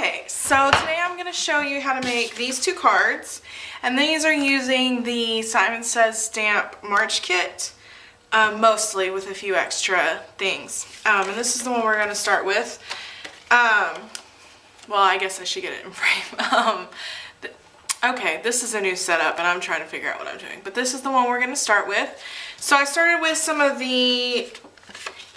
Okay, so today I'm going to show you how to make these two cards, and these are using the Simon Says Stamp March Kit, mostly with a few extra things. And this is the one we're going to start with. Well, I guess I should get it in frame. Okay, this is a new setup and I'm trying to figure out what I'm doing, but this is the one we're going to start with. So I started with some of the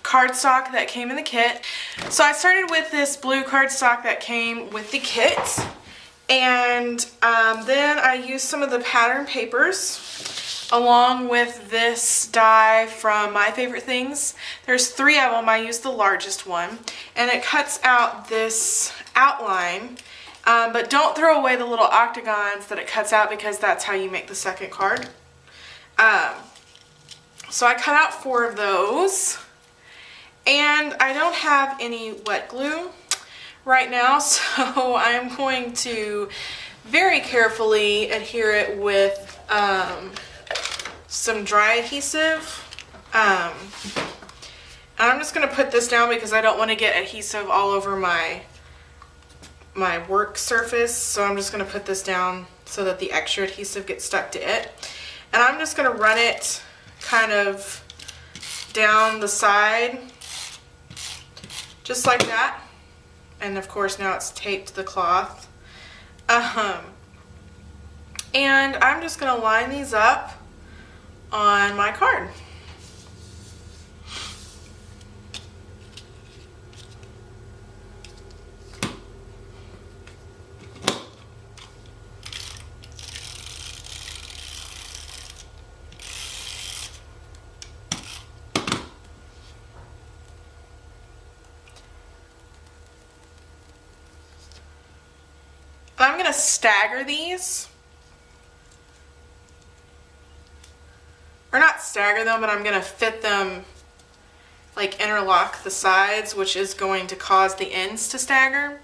cardstock that came in the kit. So I started with this blue cardstock that came with the kit, and then I used some of the pattern papers along with this die from My Favorite Things. There's 3 of them. I used the largest one, and it cuts out this outline, but don't throw away the little octagons that it cuts out because that's how you make the second card. So I cut out 4 of those. And I don't have any wet glue right now, so I'm going to very carefully adhere it with some dry adhesive. And I'm just going to put this down because I don't want to get adhesive all over my work surface, so I'm just going to put this down so that the extra adhesive gets stuck to it. And I'm just going to run it kind of down the side, just like that. And of course now it's taped to the cloth. And I'm just going to line these up on my card. I'm going to stagger these, or not stagger them, but I'm going to fit them, like interlock the sides, which is going to cause the ends to stagger.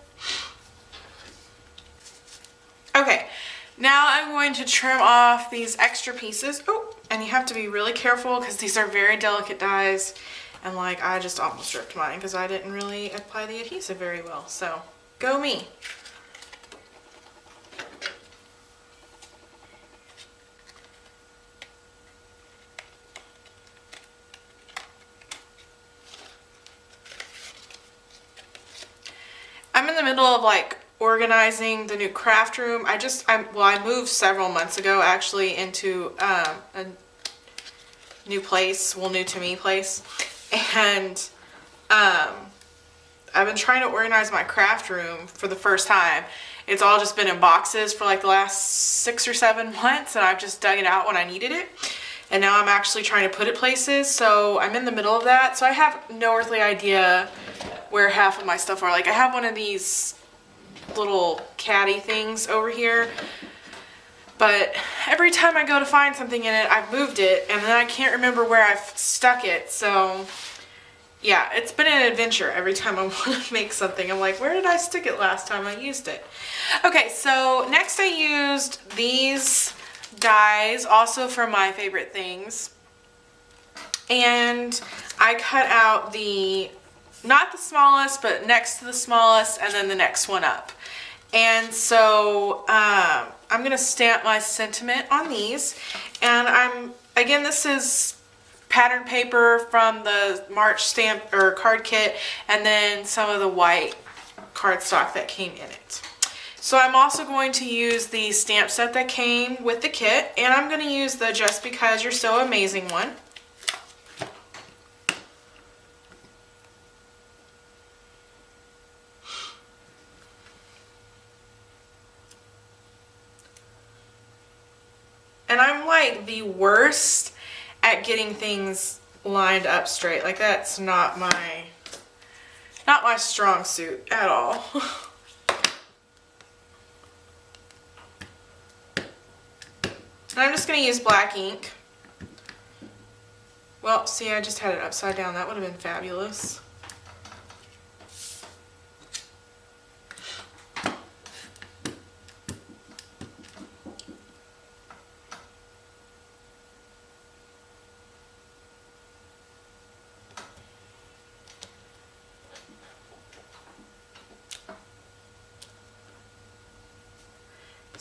Okay, now I'm going to trim off these extra pieces. Oh, and you have to be really careful because these are very delicate dies, and like I just almost ripped mine because I didn't really apply the adhesive very well, so go me. I'm in the middle of like organizing the new craft room. I moved several months ago actually into a new place, well, new to me place, and I've been trying to organize my craft room for the first time. It's all just been in boxes for like the last 6 or 7 months, and I've just dug it out when I needed it. And now I'm actually trying to put it places, so I'm in the middle of that. So I have no earthly idea where half of my stuff are. Like I have one of these little caddy things over here, but every time I go to find something in it, I've moved it, and then I can't remember where I've stuck it. So yeah, it's been an adventure every time I want to make something. I'm like, where did I stick it last time I used it? Okay, so next I used these dies, also from My Favorite Things, and I cut out not the smallest, but next to the smallest, and then the next one up. And so I'm going to stamp my sentiment on these, and again, this is pattern paper from the March stamp or card kit, and then some of the white cardstock that came in it. So I'm also going to use the stamp set that came with the kit, and I'm going to use the Just Because You're So Amazing one. And I'm like the worst at getting things lined up straight. Like that's not my strong suit at all. And I'm just going to use black ink. Well, see, I just had it upside down. That would have been fabulous.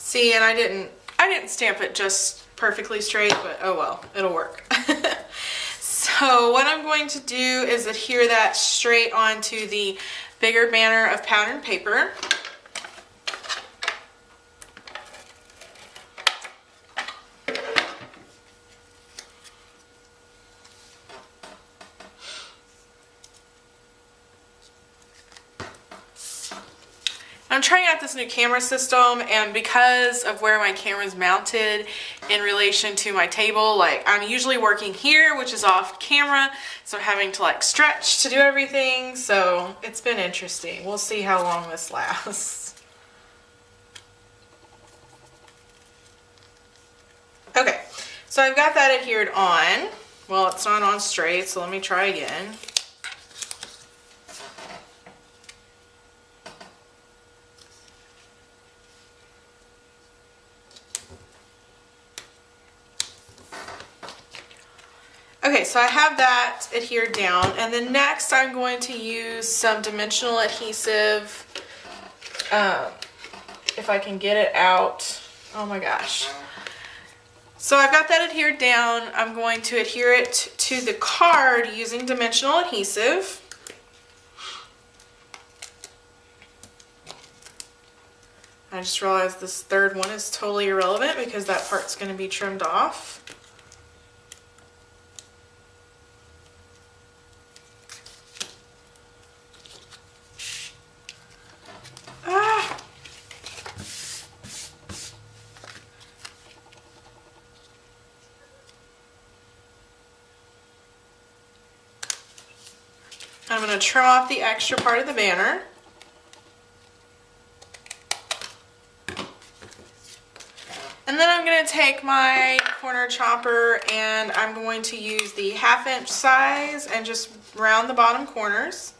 See, and I didn't stamp it just perfectly straight, but oh well, it'll work. So what I'm going to do is adhere that straight onto the bigger banner of patterned paper. I'm trying out this new camera system, and because of where my camera's mounted in relation to my table, like I'm usually working here, which is off camera, so having to like stretch to do everything, so it's been interesting. We'll see how long this lasts. Okay, so I've got that adhered on. Well, it's not on straight, so let me try again. Okay, so I have that adhered down, and then next I'm going to use some dimensional adhesive, if I can get it out. Oh my gosh. So I've got that adhered down. I'm going to adhere it to the card using dimensional adhesive. I just realized this third one is totally irrelevant because that part's going to be trimmed off. I'm going to trim off the extra part of the banner. And then I'm going to take my corner chopper and I'm going to use the 1/2 inch size and just round the bottom corners.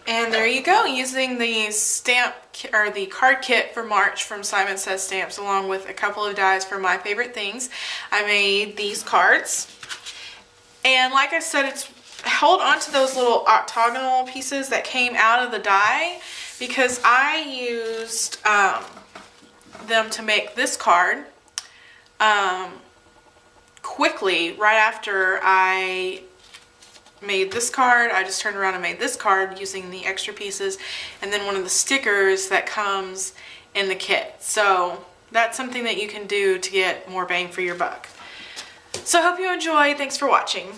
And there you go, using the stamp or the card kit for March from Simon Says Stamps, along with a couple of dies for my favorite things, I made these cards. And like I said, it's hold on to those little octagonal pieces that came out of the die, because I used them to make this card quickly right after I made this card. I just turned around and made this card using the extra pieces and then one of the stickers that comes in the kit. So that's something that you can do to get more bang for your buck. So I hope you enjoyed. Thanks for watching.